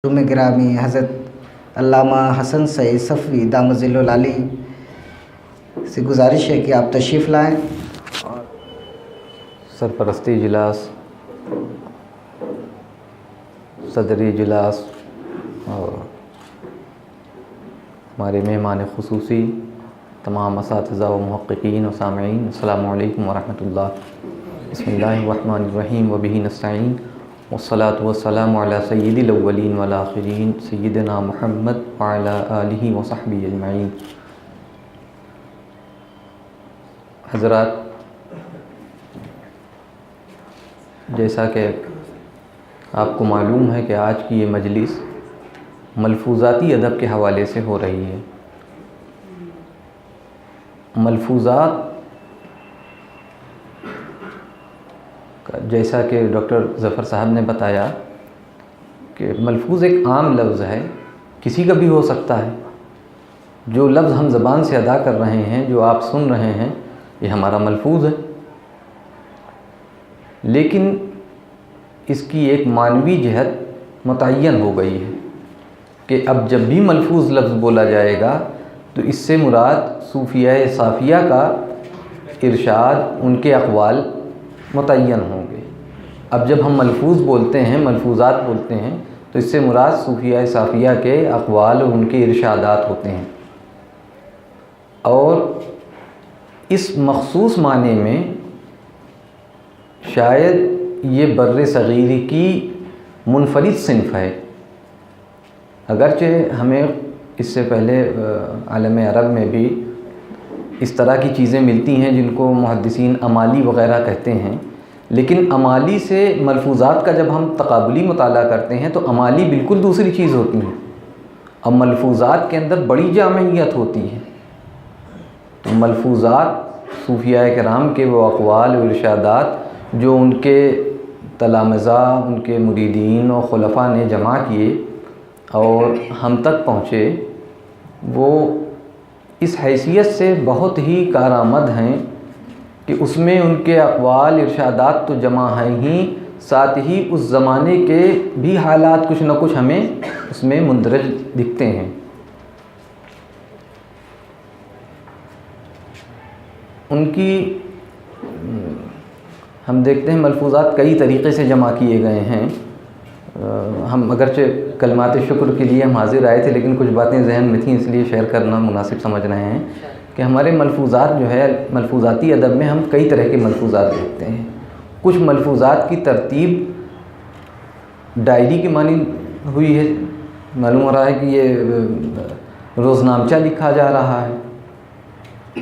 مرحوم گرامی حضرت علامہ حسن سعید صفوی دامت ظل العالی سے گزارش ہے کہ آپ تشریف لائیں اور سرپرستی اجلاس، صدری اجلاس اور ہمارے مہمان خصوصی تمام اساتذہ و محققین و سامعین، السلام علیکم ورحمۃ اللہ۔ بسم اللہ الرحمن الرحیم وبہ نستعین والصلاة والسلام علی سید الاولین والآخرین سیدنا محمد وعلی آلہ وصحبہ اجمعین۔ حضرات، جیسا کہ آپ کو معلوم ہے کہ آج کی یہ مجلس ملفوظاتی ادب کے حوالے سے ہو رہی ہے۔ ملفوظات، جیسا کہ ڈاکٹر ظفر صاحب نے بتایا کہ ملفوظ ایک عام لفظ ہے، کسی کا بھی ہو سکتا ہے۔ جو لفظ ہم زبان سے ادا کر رہے ہیں، جو آپ سن رہے ہیں، یہ ہمارا ملفوظ ہے، لیکن اس کی ایک معنوی جہت متعین ہو گئی ہے کہ اب جب بھی ملفوظ لفظ بولا جائے گا تو اس سے مراد صوفیہ صافیہ کا ارشاد، ان کے اقوال متعین ہوں گے۔ اب جب ہم ملفوظ بولتے ہیں، ملفوظات بولتے ہیں، تو اس سے مراد صوفیہ صافیہ کے اقوال اور ان کے ارشادات ہوتے ہیں، اور اس مخصوص معنی میں شاید یہ بر صغیر کی منفرد صنف ہے۔ اگرچہ ہمیں اس سے پہلے عالم عرب میں بھی اس طرح کی چیزیں ملتی ہیں جن کو محدثین امالی وغیرہ کہتے ہیں، لیکن امالی سے ملفوظات کا جب ہم تقابلی مطالعہ کرتے ہیں تو امالی بالکل دوسری چیز ہوتی ہے، اب ملفوظات کے اندر بڑی جامعیت ہوتی ہے۔ تو ملفوظات صوفیہ کرام کے وہ اقوال و ارشادات جو ان کے تلامذہ، ان کے مریدین و خلفاء نے جمع کیے اور ہم تک پہنچے، وہ اس حیثیت سے بہت ہی کارآمد ہیں کہ اس میں ان کے اقوال ارشادات تو جمع ہیں ہی، ساتھ ہی اس زمانے کے بھی حالات کچھ نہ کچھ ہمیں اس میں مندرج دکھتے ہیں۔ ان کی ہم دیکھتے ہیں ملفوظات کئی طریقے سے جمع کیے گئے ہیں۔ ہم اگرچہ کلمات شکر کے لیے ہم حاضر آئے تھے، لیکن کچھ باتیں ذہن میں تھیں، اس لیے شیئر کرنا مناسب سمجھ رہے ہیں کہ ہمارے ملفوظات جو ہے، ملفوظاتی ادب میں ہم کئی طرح کے ملفوظات دیکھتے ہیں۔ کچھ ملفوظات کی ترتیب ڈائری کی معنی ہوئی ہے، معلوم ہو رہا ہے کہ یہ روزنامچہ لکھا جا رہا ہے،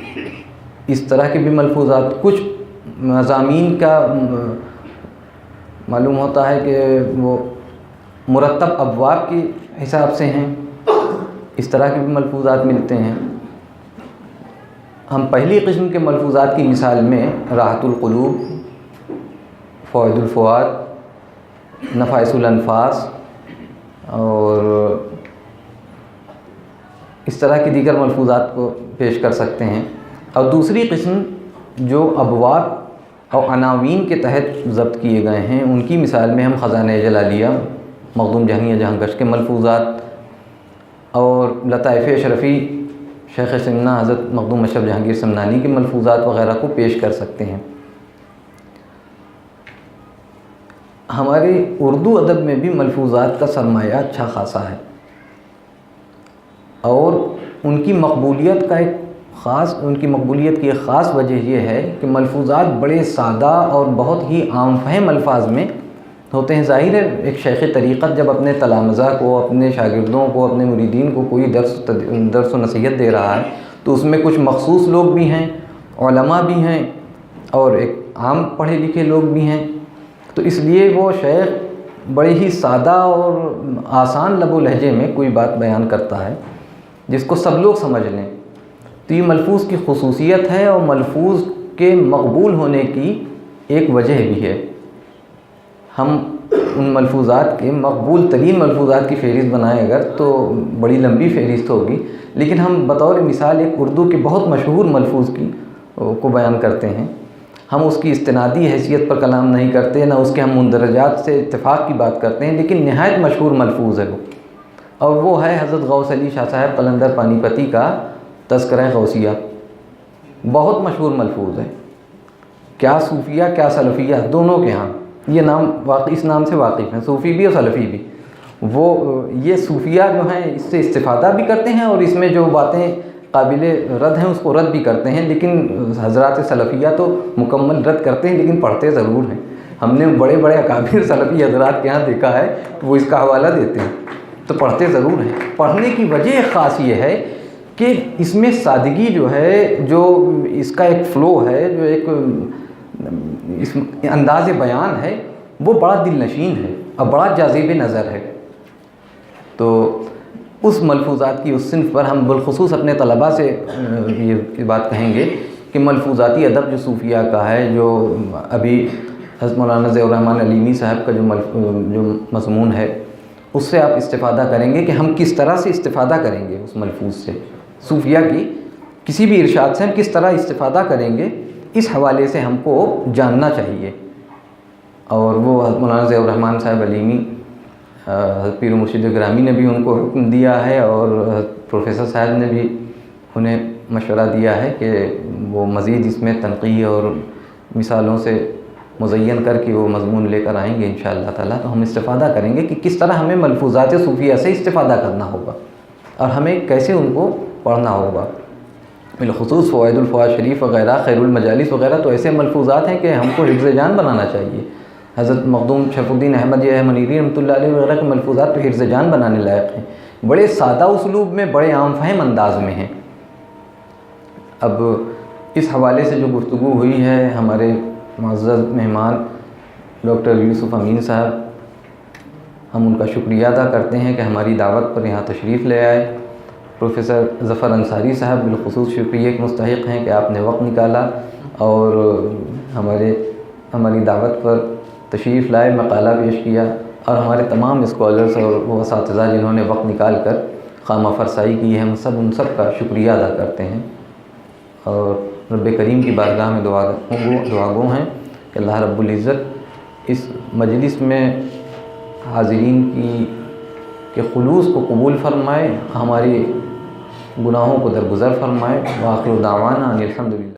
اس طرح کے بھی ملفوظات۔ کچھ مضامین کا معلوم ہوتا ہے کہ وہ مرتب ابواب کے حساب سے ہیں، اس طرح کے بھی ملفوظات ملتے ہیں۔ ہم پہلی قسم کے ملفوظات کی مثال میں راحت القلوب، فوائد الفؤاد، نفائس الانفاس اور اس طرح کی دیگر ملفوظات کو پیش کر سکتے ہیں۔ اور دوسری قسم جو ابواب اور عناوین کے تحت ضبط کیے گئے ہیں، ان کی مثال میں ہم خزانہ جلالیہ، مخدوم جہانگیر جہاں کے ملفوظات اور لطائف اشرفی شیخ سمنہ حضرت مخدوم اشرف جہانگیر سمنانی کے ملفوظات وغیرہ کو پیش کر سکتے ہیں۔ ہمارے اردو ادب میں بھی ملفوظات کا سرمایہ اچھا خاصا ہے، اور ان کی مقبولیت کی ایک خاص وجہ یہ ہے کہ ملفوظات بڑے سادہ اور بہت ہی عام فہم الفاظ میں ہوتے ہیں۔ ظاہر ہے ایک شیخ طریقت جب اپنے تلامذہ کو، اپنے شاگردوں کو، اپنے مریدین کو کوئی درس و نصیحت دے رہا ہے تو اس میں کچھ مخصوص لوگ بھی ہیں، علماء بھی ہیں، اور ایک عام پڑھے لکھے لوگ بھی ہیں، تو اس لیے وہ شیخ بڑے ہی سادہ اور آسان لب و لہجے میں کوئی بات بیان کرتا ہے جس کو سب لوگ سمجھ لیں۔ تو یہ ملفوظ کی خصوصیت ہے اور ملفوظ کے مقبول ہونے کی ایک وجہ بھی ہے۔ ہم ان ملفوظات کے مقبول ترین ملفوظات کی فہرست بنائیں اگر تو بڑی لمبی فہرست ہوگی، لیکن ہم بطور مثال ایک اردو کے بہت مشہور ملفوظ کو بیان کرتے ہیں۔ ہم اس کی استنادی حیثیت پر کلام نہیں کرتے، نہ اس کے ہم مندرجات سے اتفاق کی بات کرتے ہیں، لیکن نہایت مشہور ملفوظ ہے وہ، اور وہ ہے حضرت غوث علی شاہ صاحب قلندر پانی پتی کا تذکرہ غوثیہ۔ بہت مشہور ملفوظ ہے، کیا صوفیہ کیا سلفیہ دونوں کے ہاں یہ نام اس نام سے واقف ہیں، صوفی بھی اور سلفی بھی۔ وہ یہ صوفیہ جو ہیں اس سے استفادہ بھی کرتے ہیں، اور اس میں جو باتیں قابل رد ہیں اس کو رد بھی کرتے ہیں، لیکن حضرات سلفیہ تو مکمل رد کرتے ہیں لیکن پڑھتے ضرور ہیں۔ ہم نے بڑے بڑے اکابر سلفی حضرات کے ہاں دیکھا ہے وہ اس کا حوالہ دیتے ہیں، تو پڑھتے ضرور ہیں۔ پڑھنے کی وجہ خاص یہ ہے کہ اس میں سادگی جو ہے، جو اس کا ایک فلو ہے، جو ایک اس انداز بیان ہے، وہ بڑا دل نشین ہے اور بڑا جاذب نظر ہے۔ تو اس ملفوظات کی اس صنف پر ہم بالخصوص اپنے طلباء سے یہ بات کہیں گے کہ ملفوظاتی ادب جو صوفیہ کا ہے، جو ابھی حضرت مولانا ضیاء الرحمن علیمی صاحب کا جو مضمون ہے، اس سے آپ استفادہ کریں گے کہ ہم کس طرح سے استفادہ کریں گے اس ملفوظ سے، صوفیہ کی کسی بھی ارشاد سے ہم کس طرح استفادہ کریں گے، اس حوالے سے ہم کو جاننا چاہیے۔ اور وہ حضرت مولانا ضیاء الرحمن صاحب علیمی، حضرت پیر و مرشد گرامی نے بھی ان کو حکم دیا ہے، اور پروفیسر صاحب نے بھی انہیں مشورہ دیا ہے کہ وہ مزید اس میں تنقیح اور مثالوں سے مزین کر کے وہ مضمون لے کر آئیں گے انشاءاللہ تعالیٰ۔ تو ہم استفادہ کریں گے کہ کس طرح ہمیں ملفوظات صوفیہ سے استفادہ کرنا ہوگا اور ہمیں کیسے ان کو پڑھنا ہوگا۔ بالخصوص فوائد الفوائد شریف وغیرہ، خیر المجالس وغیرہ تو ایسے ملفوظات ہیں کہ ہم کو حفظ جان بنانا چاہیے۔ حضرت مخدوم شرف الدین احمد منیری رحمۃ اللہ علیہ وغیرہ کے ملفوظات تو حفظ جان بنانے لائق ہیں، بڑے سادہ اسلوب میں، بڑے عام فہم انداز میں ہیں۔ اب اس حوالے سے جو گفتگو ہوئی ہے، ہمارے معزز مہمان ڈاکٹر یوسف امین صاحب، ہم ان کا شکریہ ادا کرتے ہیں کہ ہماری دعوت پر یہاں تشریف لے آئے۔ پروفیسر ظفر انصاری صاحب بالخصوص شکریہ کے مستحق ہیں کہ آپ نے وقت نکالا اور ہماری دعوت پر تشریف لائے، مقالہ پیش کیا، اور ہمارے تمام اسکالرز اور وہ اساتذہ جنہوں نے وقت نکال کر خامہ فرسائی کی ہے، ہم سب ان سب کا شکریہ ادا کرتے ہیں، اور رب کریم کی بارگاہ میں دعا گو ہیں کہ اللہ رب العزت اس مجلس میں حاضرین کے خلوص کو قبول فرمائے، ہماری گناہوں کو درگزر فرمائے۔ وآخر دعوانا ان الحمدللہ۔